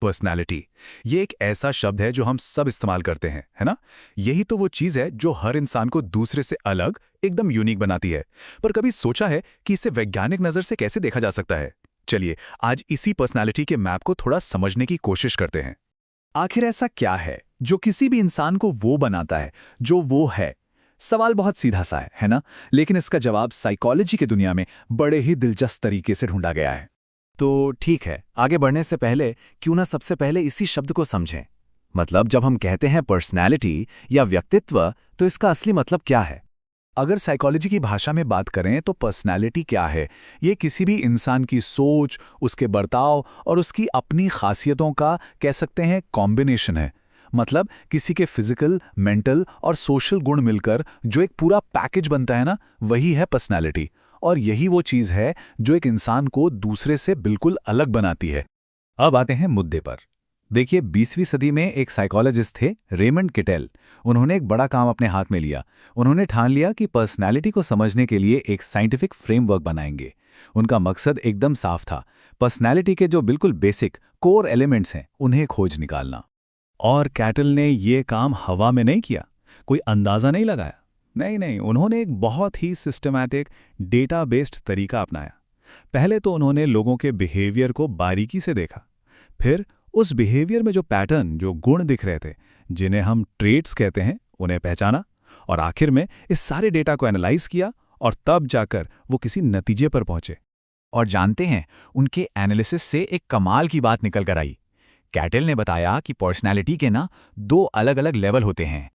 Personality, ये एक ऐसा शब्द है जो हम सब इस्तेमाल करते हैं, है ना? यही तो वो चीज़ है जो हर इंसान को दूसरे से अलग, एकदम यूनिक बनाती है। पर कभी सोचा है कि इसे वैज्ञानिक नज़र से कैसे देखा जा सकता है? चलिए, आज इसी पर्सनैलिटी के मैप को थोड़ा समझने की कोशिश करते हैं। आखिर ऐसा क्या है जो किसी भी इंसान को वो बनाता है जो वो है? सवाल बहुत सीधा सा है ना? लेकिन इसका जवाब साइकोलॉजी की दुनिया में बड़े ही दिलचस्प तरीके से ढूंढा गया है। तो ठीक है, आगे बढ़ने से पहले क्यों ना सबसे पहले इसी शब्द को समझें। मतलब जब हम कहते हैं पर्सनैलिटी या व्यक्तित्व, तो इसका असली मतलब क्या है? अगर साइकोलॉजी की भाषा में बात करें तो पर्सनैलिटी क्या है? ये किसी भी इंसान की सोच, उसके बर्ताव और उसकी अपनी खासियतों का कह सकते हैं कॉम्बिनेशन है। मतलब किसी के फिजिकल, मेंटल और सोशल गुण मिलकर जो एक पूरा पैकेज बनता है ना, वही है पर्सनैलिटी। और यही वो चीज़ है जो एक इंसान को दूसरे से बिल्कुल अलग बनाती है। अब आते हैं मुद्दे पर। देखिए, 20वीं सदी में एक साइकोलॉजिस्ट थे, रेमंड किटेल। उन्होंने एक बड़ा काम अपने हाथ में लिया। उन्होंने ठान लिया कि पर्सनैलिटी को समझने के लिए एक साइंटिफिक फ्रेमवर्क बनाएंगे। उनका मकसद एकदम साफ था, पर्सनैलिटी के जो बिल्कुल बेसिक कोर एलिमेंट्स हैं, उन्हें खोज निकालना। और कैटल ने ये काम हवा में नहीं किया, कोई अंदाज़ा नहीं लगाया। नहीं नहीं, उन्होंने एक बहुत ही सिस्टमैटिक, डेटा बेस्ड तरीका अपनाया। पहले तो उन्होंने लोगों के बिहेवियर को बारीकी से देखा। फिर उस बिहेवियर में जो पैटर्न, जो गुण दिख रहे थे, जिन्हें हम ट्रेट्स कहते हैं, उन्हें पहचाना। और आखिर में इस सारे डेटा को एनालाइज किया और तब जाकर वो किसी नतीजे पर पहुंचे। और जानते हैं, उनके एनालिसिस से एक कमाल की बात निकल कर आई। कैटल ने बताया कि पर्सनैलिटी के ना 2 अलग-अलग लेवल होते हैं।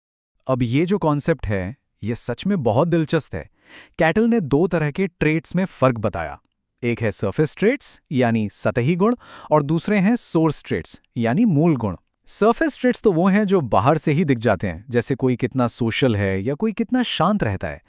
अब ये जो कॉन्सेप्ट है, ये सच में बहुत दिलचस्प है। कैटल ने 2 तरह के ट्रेट्स में फर्क बताया। एक है सरफेस ट्रेट्स यानी सतही गुण, और दूसरे हैं सोर्स ट्रेट्स यानी मूल गुण। सरफेस ट्रेट्स तो वो हैं जो बाहर से ही दिख जाते हैं, जैसे कोई कितना सोशल है या कोई कितना शांत रहता है।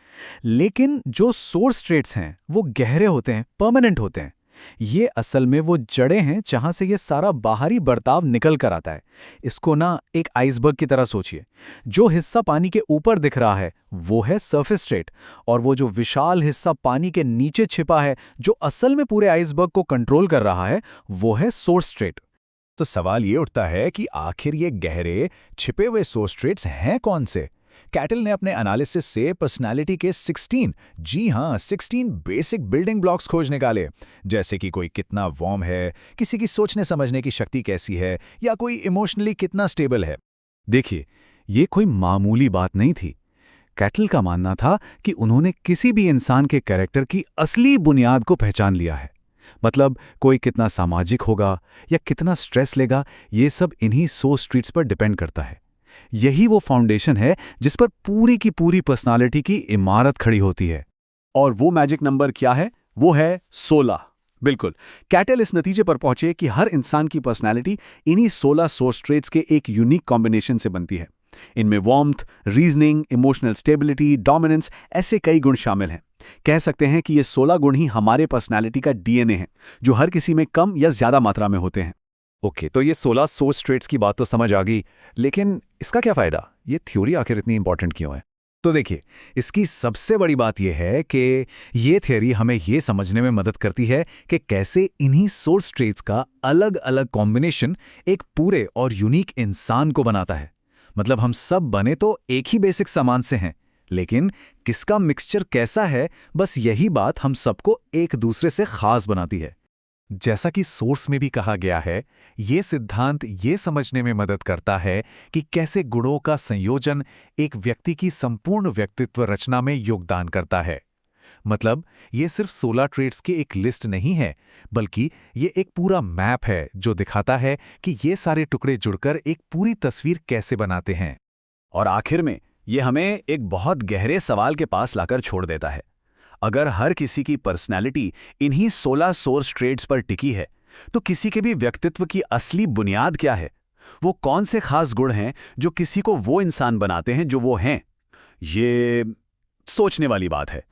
लेकिन जो सोर्स ट्रेट्स हैं, वो गहरे होते हैं, परमानेंट होते हैं। ये असल में वो जड़ें हैं जहां से ये सारा बाहरी बर्ताव निकल कर आता है। इसको ना एक आइसबर्ग की तरह सोचिए। जो हिस्सा पानी के ऊपर दिख रहा है वो है सरफेस ट्रेट, और वो जो विशाल हिस्सा पानी के नीचे छिपा है, जो असल में पूरे आइसबर्ग को कंट्रोल कर रहा है, वो है सोर्स ट्रेट। तो सवाल ये उठता है कि आखिर ये गहरे छिपे हुए सोर्स ट्रेट्स हैं कौन से? कैटल ने अपने एनालिसिस से पर्सनालिटी के 16, जी हाँ 16 बेसिक बिल्डिंग ब्लॉक्स खोज निकाले। जैसे कि कोई कितना वार्म है, किसी की सोचने समझने की शक्ति कैसी है, या कोई इमोशनली कितना स्टेबल है। देखिए, ये कोई मामूली बात नहीं थी। कैटल का मानना था कि उन्होंने किसी भी इंसान के कैरेक्टर की असली बुनियाद को पहचान लिया है। मतलब कोई कितना सामाजिक होगा या कितना स्ट्रेस लेगा, ये सब इन्हीं सोर्स ट्रेट्स पर डिपेंड करता है। यही वो फाउंडेशन है जिस पर पूरी की पूरी पर्सनालिटी की इमारत खड़ी होती है। और वो मैजिक नंबर क्या है? वो है 16। बिल्कुल, कैटल इस नतीजे पर पहुंचे कि हर इंसान की पर्सनालिटी इन्हीं 16 सोर्स ट्रेट्स के एक यूनिक कॉम्बिनेशन से बनती है। इनमें warmth, reasoning, emotional stability, dominance, ऐसे कई गुण शामिल हैं। कह सकते हैं कि ये 16 गुण ही हमारे पर्सनालिटी का डीएनए है, जो हर किसी में कम या ज्यादा मात्रा में होते हैं। ओके, तो ये 16 सोर्स ट्रेट्स की बात तो समझ आ गई, लेकिन इसका क्या फायदा? ये थ्योरी आखिर इतनी इंपॉर्टेंट क्यों है? तो देखिए, इसकी सबसे बड़ी बात यह है कि ये थ्योरी हमें ये समझने में मदद करती है कि कैसे इन्हीं सोर्स ट्रेट्स का अलग-अलग कॉम्बिनेशन एक पूरे और यूनिक इंसान को बनाता है। मतलब हम सब बने तो एक ही बेसिक सामान से हैं, लेकिन किसका मिक्सचर कैसा है, बस यही बात हम सबको एक दूसरे से खास बनाती है। जैसा कि सोर्स में भी कहा गया है, ये सिद्धांत ये समझने में मदद करता है कि कैसे गुणों का संयोजन एक व्यक्ति की संपूर्ण व्यक्तित्व रचना में योगदान करता है। मतलब ये सिर्फ 16 ट्रेट्स की एक लिस्ट नहीं है, बल्कि ये एक पूरा मैप है जो दिखाता है कि ये सारे टुकड़े जुड़कर एक पूरी तस्वीर कैसे बनाते हैं। और आखिर में ये हमें एक बहुत गहरे सवाल के पास लाकर छोड़ देता है। अगर हर किसी की पर्सनैलिटी इन्हीं 16 सोर्स ट्रेट्स पर टिकी है, तो किसी के भी व्यक्तित्व की असली बुनियाद क्या है? वो कौन से खास गुण हैं जो किसी को वो इंसान बनाते हैं जो वो हैं? ये सोचने वाली बात है।